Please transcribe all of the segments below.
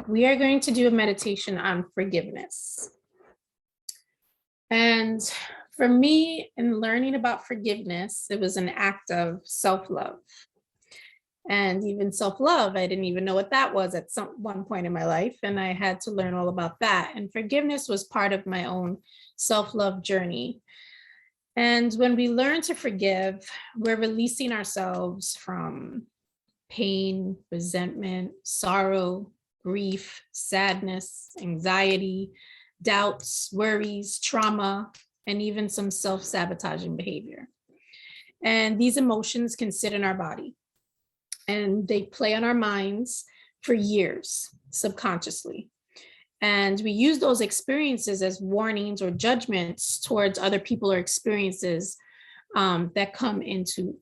We are going to do a meditation on forgiveness. And for me, in learning about forgiveness, it was an act of self-love. And even self-love, I didn't even know what that was at one point in my life. And I had to learn all about that. And forgiveness was part of my own self-love journey. And when we learn to forgive, we're releasing ourselves from pain, resentment, sorrow, grief, sadness, anxiety, doubts, worries, trauma, and even some self-sabotaging behavior. And these emotions can sit in our body and they play on our minds for years, subconsciously. And we use those experiences as warnings or judgments towards other people or experiences that come into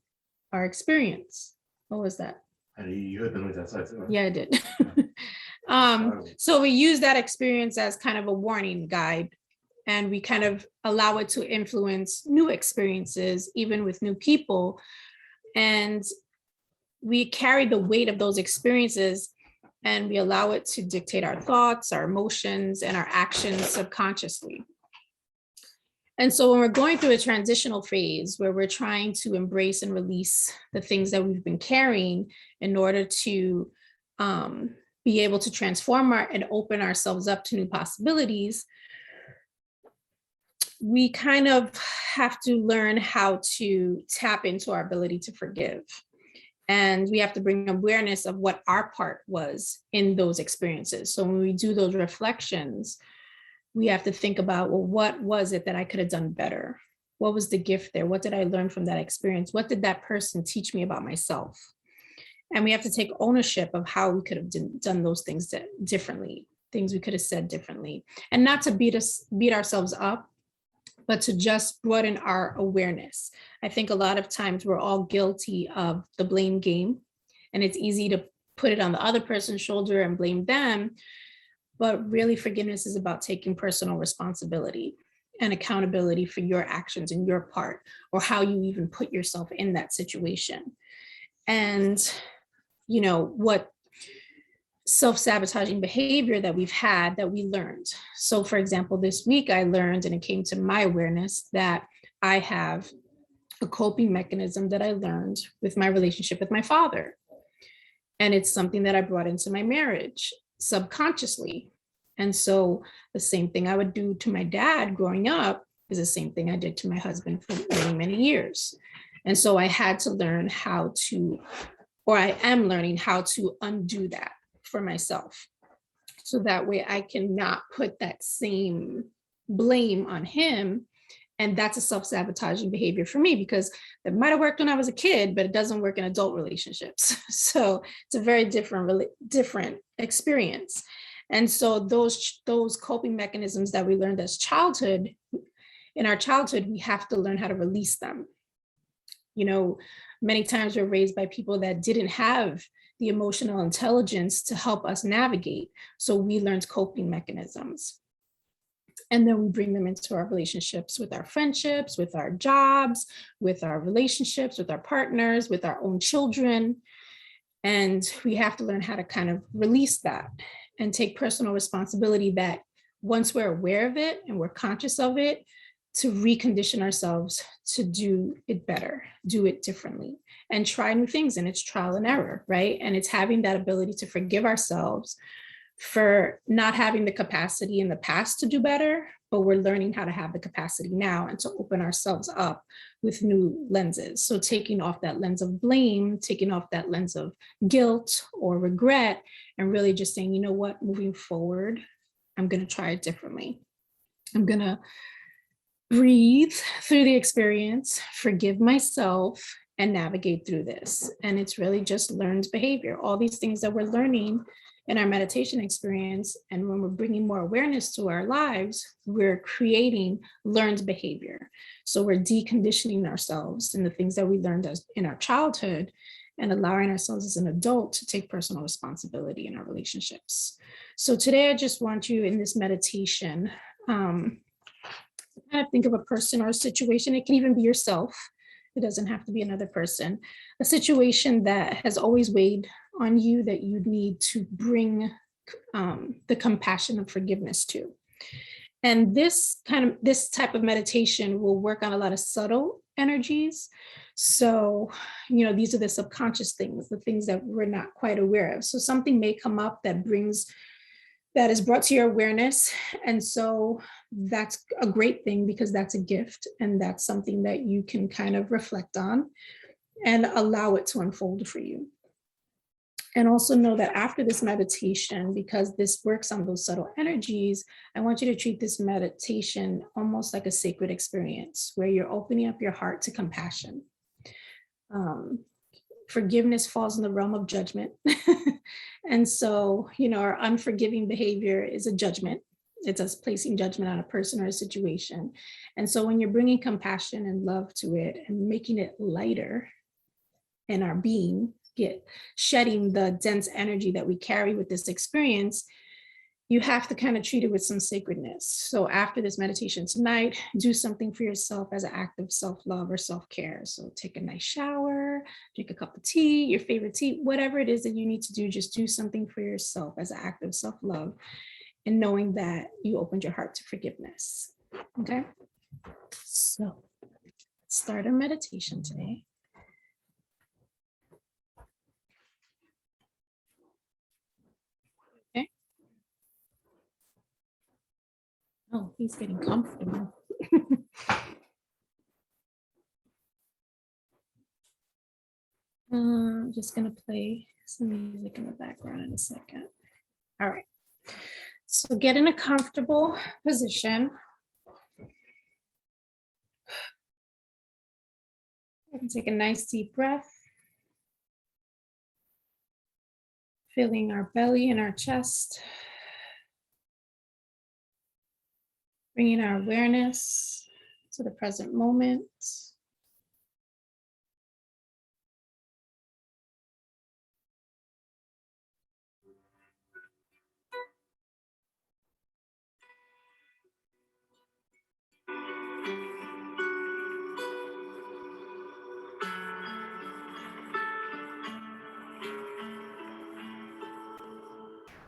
our experience. What was that? You heard the noise outside. Yeah, I did. So we use that experience as kind of a warning guide, and we kind of allow it to influence new experiences, even with new people. And we carry the weight of those experiences and we allow it to dictate our thoughts, our emotions, and our actions subconsciously. And so when we're going through a transitional phase where we're trying to embrace and release the things that we've been carrying in order to be able to transform and open ourselves up to new possibilities, we kind of have to learn how to tap into our ability to forgive. And we have to bring awareness of what our part was in those experiences. So when we do those reflections, we have to think about, well, what was it that I could have done better? What was the gift there? What did I learn from that experience? What did that person teach me about myself? And we have to take ownership of how we could have done those things differently, things we could have said differently, and not to beat ourselves up, but to just broaden our awareness. I think a lot of times we're all guilty of the blame game, and it's easy to put it on the other person's shoulder and blame them. But really, forgiveness is about taking personal responsibility and accountability for your actions and your part, or how you even put yourself in that situation. And, you know, what self-sabotaging behavior that we've had that we learned. So for example, this week I learned, and it came to my awareness, that I have a coping mechanism that I learned with my relationship with my father. And it's something that I brought into my marriage subconsciously. And so the same thing I would do to my dad growing up is the same thing I did to my husband for many, many years. And so I had to learn how to, or I am learning how to undo that for myself. So that way I cannot put that same blame on him. And that's a self-sabotaging behavior for me, because it might have worked when I was a kid, but it doesn't work in adult relationships. So it's a very different experience. And so those coping mechanisms that we learned as in our childhood, we have to learn how to release them. You know, many times we're raised by people that didn't have the emotional intelligence to help us navigate. So we learned coping mechanisms. And then we bring them into our relationships, with our friendships, with our jobs, with our relationships, with our partners, with our own children. And we have to learn how to kind of release that and take personal responsibility, that once we're aware of it and we're conscious of it, to recondition ourselves to do it better, do it differently, and try new things. And it's trial and error, right? And it's having that ability to forgive ourselves for not having the capacity in the past to do better, but we're learning how to have the capacity now and to open ourselves up with new lenses. So taking off that lens of blame, taking off that lens of guilt or regret, and really just saying, you know what, moving forward, I'm going to try it differently. I'm going to breathe through the experience, forgive myself, and navigate through this. And it's really just learned behavior, all these things that we're learning in our meditation experience. And when we're bringing more awareness to our lives, we're creating learned behavior. So we're deconditioning ourselves in the things that we learned in our childhood and allowing ourselves as an adult to take personal responsibility in our relationships. So today I just want you in this meditation, kind of think of a person or a situation. It can even be yourself. It doesn't have to be another person. A situation that has always weighed on you, that you need to bring the compassion and forgiveness too. And this type of meditation will work on a lot of subtle energies. So, these are the subconscious things, the things that we're not quite aware of. So something may come up that is brought to your awareness. And so that's a great thing, because that's a gift, and that's something that you can kind of reflect on and allow it to unfold for you. And also know that after this meditation, because this works on those subtle energies, I want you to treat this meditation almost like a sacred experience where you're opening up your heart to compassion. Forgiveness falls in the realm of judgment. And so, our unforgiving behavior is a judgment. It's us placing judgment on a person or a situation. And so when you're bringing compassion and love to it and making it lighter in our being, shedding the dense energy that we carry with this experience, you have to kind of treat it with some sacredness. So after this meditation tonight, do something for yourself as an act of self-love or self-care. So take a nice shower, drink a cup of tea, your favorite tea, whatever it is that you need to do, just do something for yourself as an act of self-love, and knowing that you opened your heart to forgiveness. Okay? So let's start our meditation today. Oh, he's getting comfortable. I'm just going to play some music in the background in a second. All right. So get in a comfortable position. And take a nice deep breath. Filling our belly and our chest. Bringing our awareness to the present moment.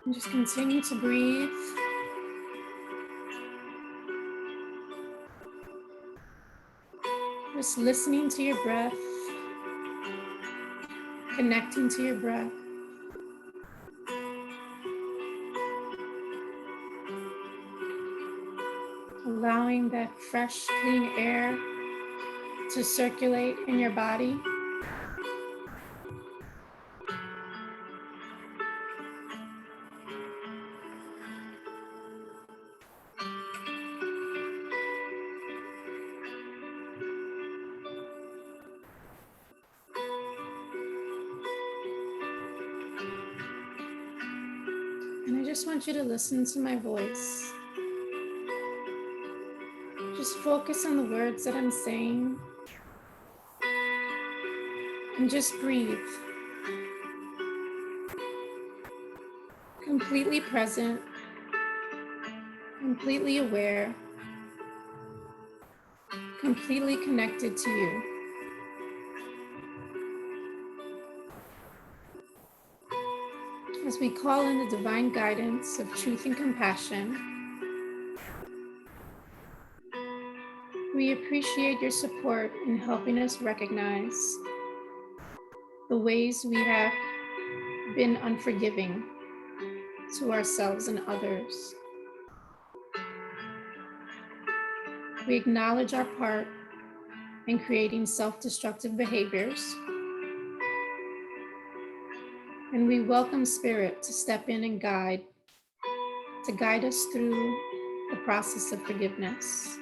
And just continue to breathe. Just listening to your breath, connecting to your breath. Allowing that fresh, clean air to circulate in your body. And I just want you to listen to my voice. Just focus on the words that I'm saying. And just breathe. Completely present, completely aware, completely connected to you. As we call in the divine guidance of truth and compassion, we appreciate your support in helping us recognize the ways we have been unforgiving to ourselves and others. We acknowledge our part in creating self-destructive behaviors, and we welcome Spirit to step in and guide us through the process of forgiveness.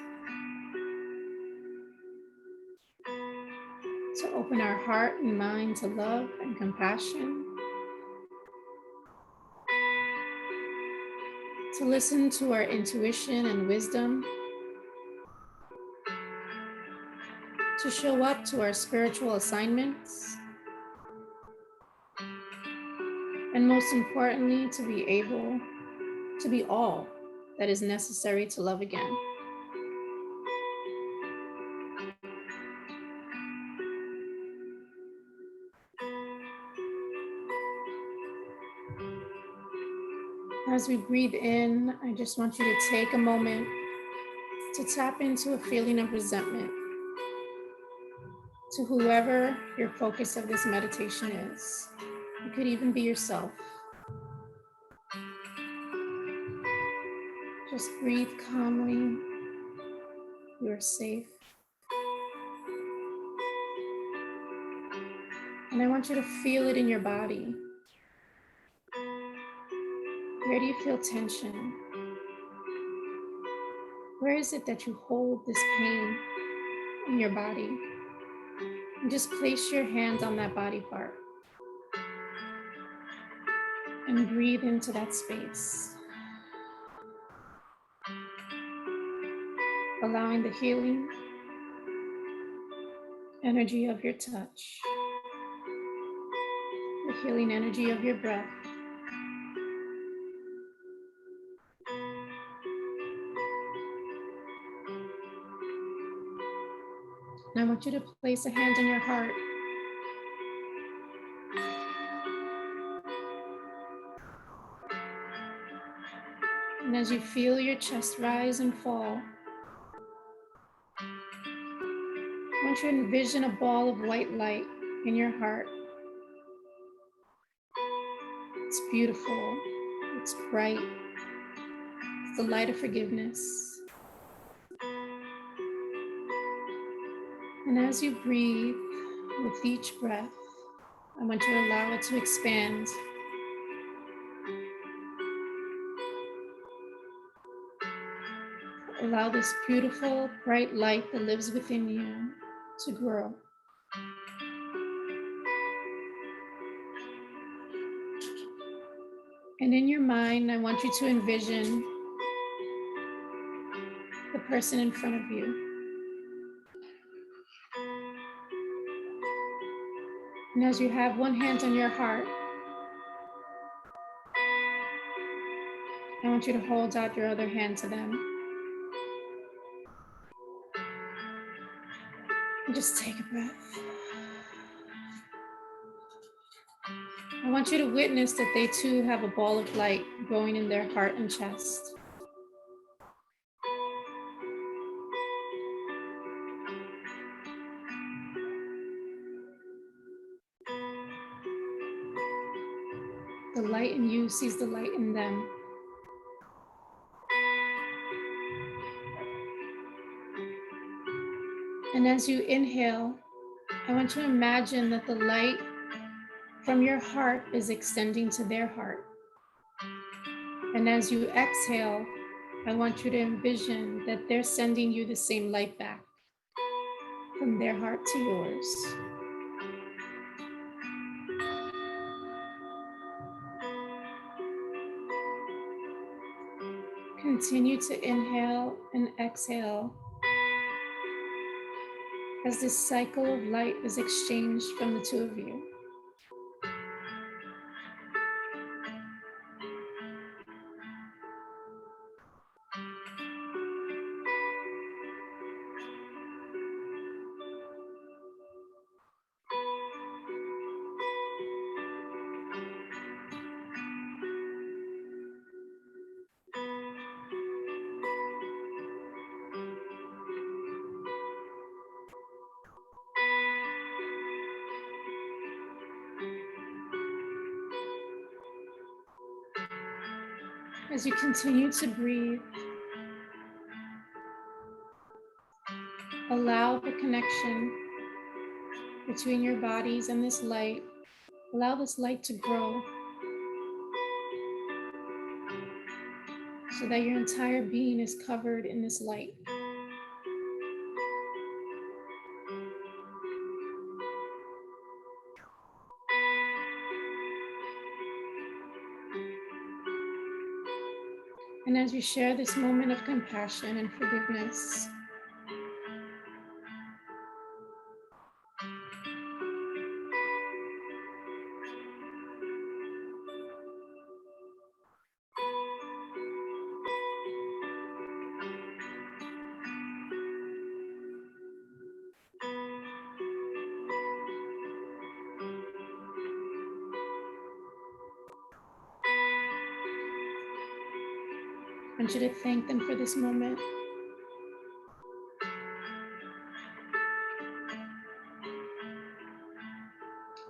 To open our heart and mind to love and compassion. To listen to our intuition and wisdom. To show up to our spiritual assignments. And most importantly, to be able to be all that is necessary to love again. As we breathe in, I just want you to take a moment to tap into a feeling of resentment to whoever your focus of this meditation is. It could even be yourself. Just breathe calmly. You are safe. And I want you to feel it in your body. Where do you feel tension? Where is it that you hold this pain in your body? And just place your hand on that body part and breathe into that space, allowing the healing energy of your touch, the healing energy of your breath, and I want you to place a hand on your heart. And as you feel your chest rise and fall, I want you to envision a ball of white light in your heart. It's beautiful, it's bright, it's the light of forgiveness. And as you breathe with each breath, I want you to allow it to expand. Allow this beautiful, bright light that lives within you to grow. And in your mind, I want you to envision the person in front of you. And as you have one hand on your heart, I want you to hold out your other hand to them. And just take a breath. I want you to witness that they too have a ball of light growing in their heart and chest. The light in you sees the light in them. And as you inhale, I want you to imagine that the light from your heart is extending to their heart. And as you exhale, I want you to envision that they're sending you the same light back from their heart to yours. Continue to inhale and exhale as this cycle of light is exchanged from the two of you. As you continue to breathe, allow the connection between your bodies and this light. Allow this light to grow so that your entire being is covered in this light. And as you share this moment of compassion and forgiveness, I want you to thank them for this moment.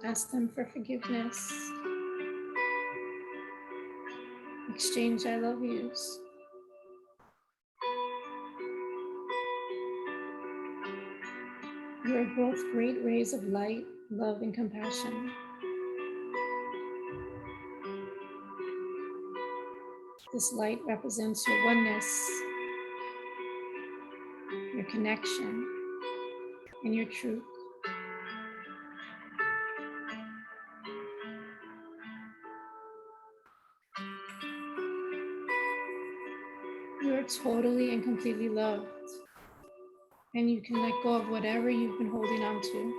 Ask them for forgiveness. Exchange I love yous. You are both great rays of light, love, and compassion. This light represents your oneness, your connection, and your truth. You are totally and completely loved, and you can let go of whatever you've been holding on to.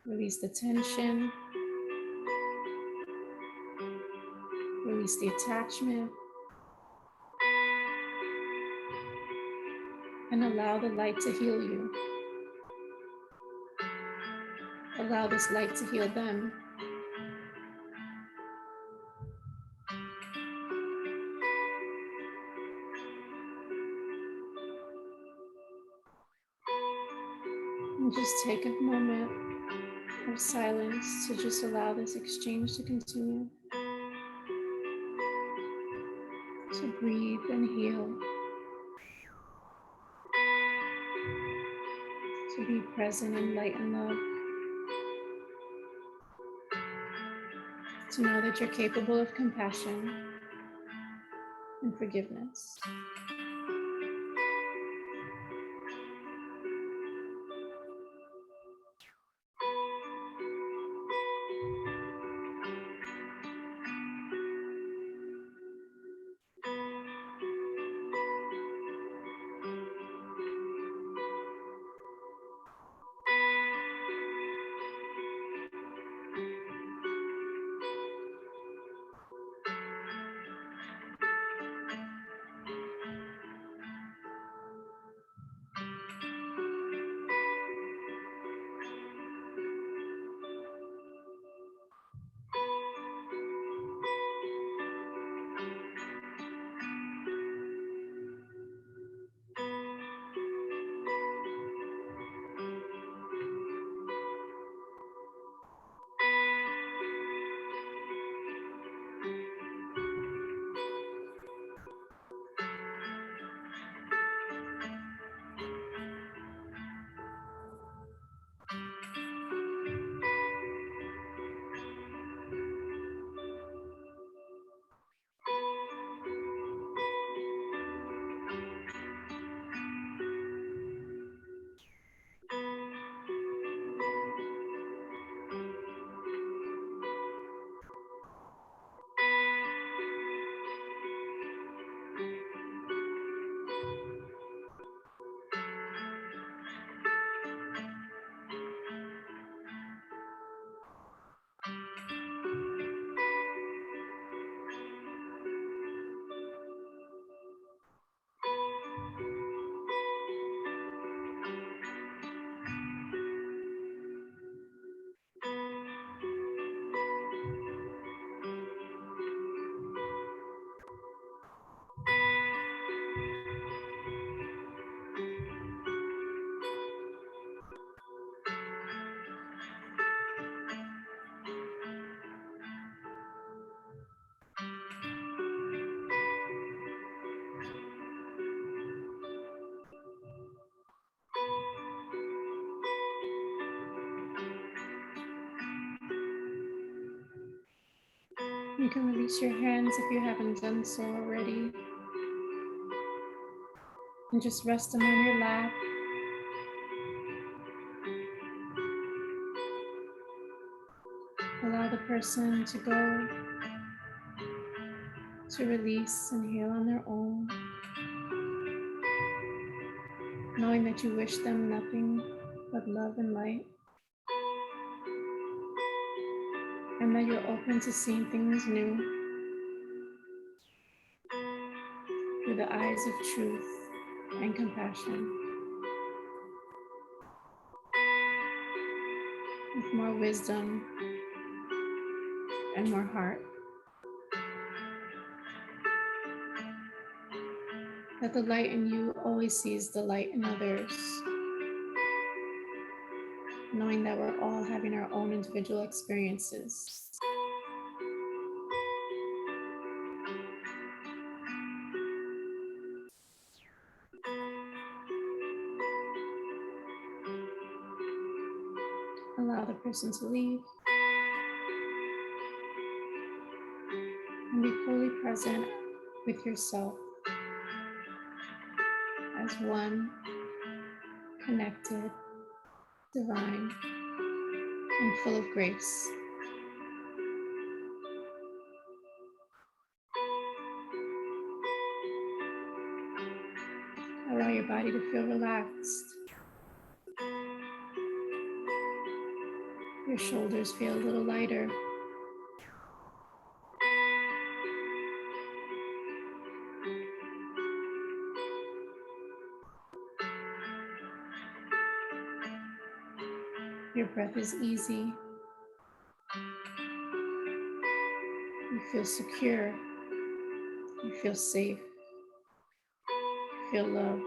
Release the tension, release the attachment, and allow the light to heal you. Allow this light to heal them. And just take a moment of silence to just allow this exchange to continue. To breathe and heal. To be present in light and love. To know that you're capable of compassion and forgiveness. You can release your hands if you haven't done so already. And just rest them on your lap. Allow the person to go to release and heal on their own, knowing that you wish them nothing but love and light, and that you're open to seeing things new through the eyes of truth and compassion, with more wisdom and more heart. That the light in you always sees the light in others. Knowing that we're all having our own individual experiences. Allow the person to leave. And be fully present with yourself as one, connected, divine, and full of grace. Allow your body to feel relaxed. Your shoulders feel a little lighter. Your breath is easy. You feel secure. You feel safe. You feel loved.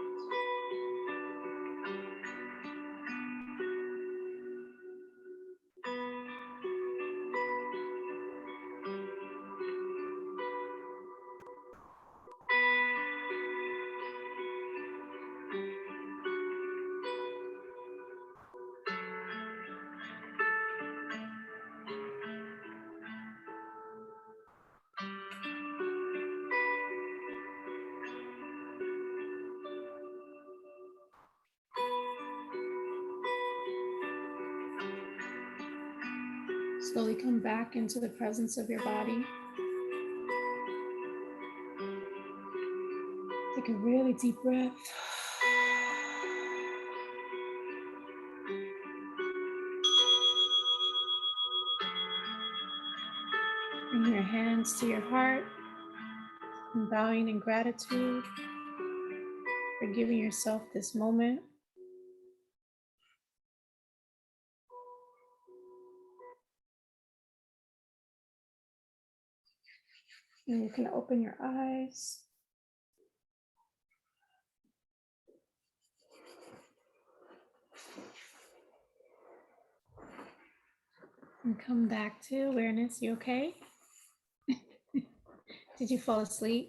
Slowly come back into the presence of your body. Take a really deep breath. Bring your hands to your heart and bowing in gratitude for giving yourself this moment. And you can open your eyes. And come back to awareness. You okay? Did you fall asleep?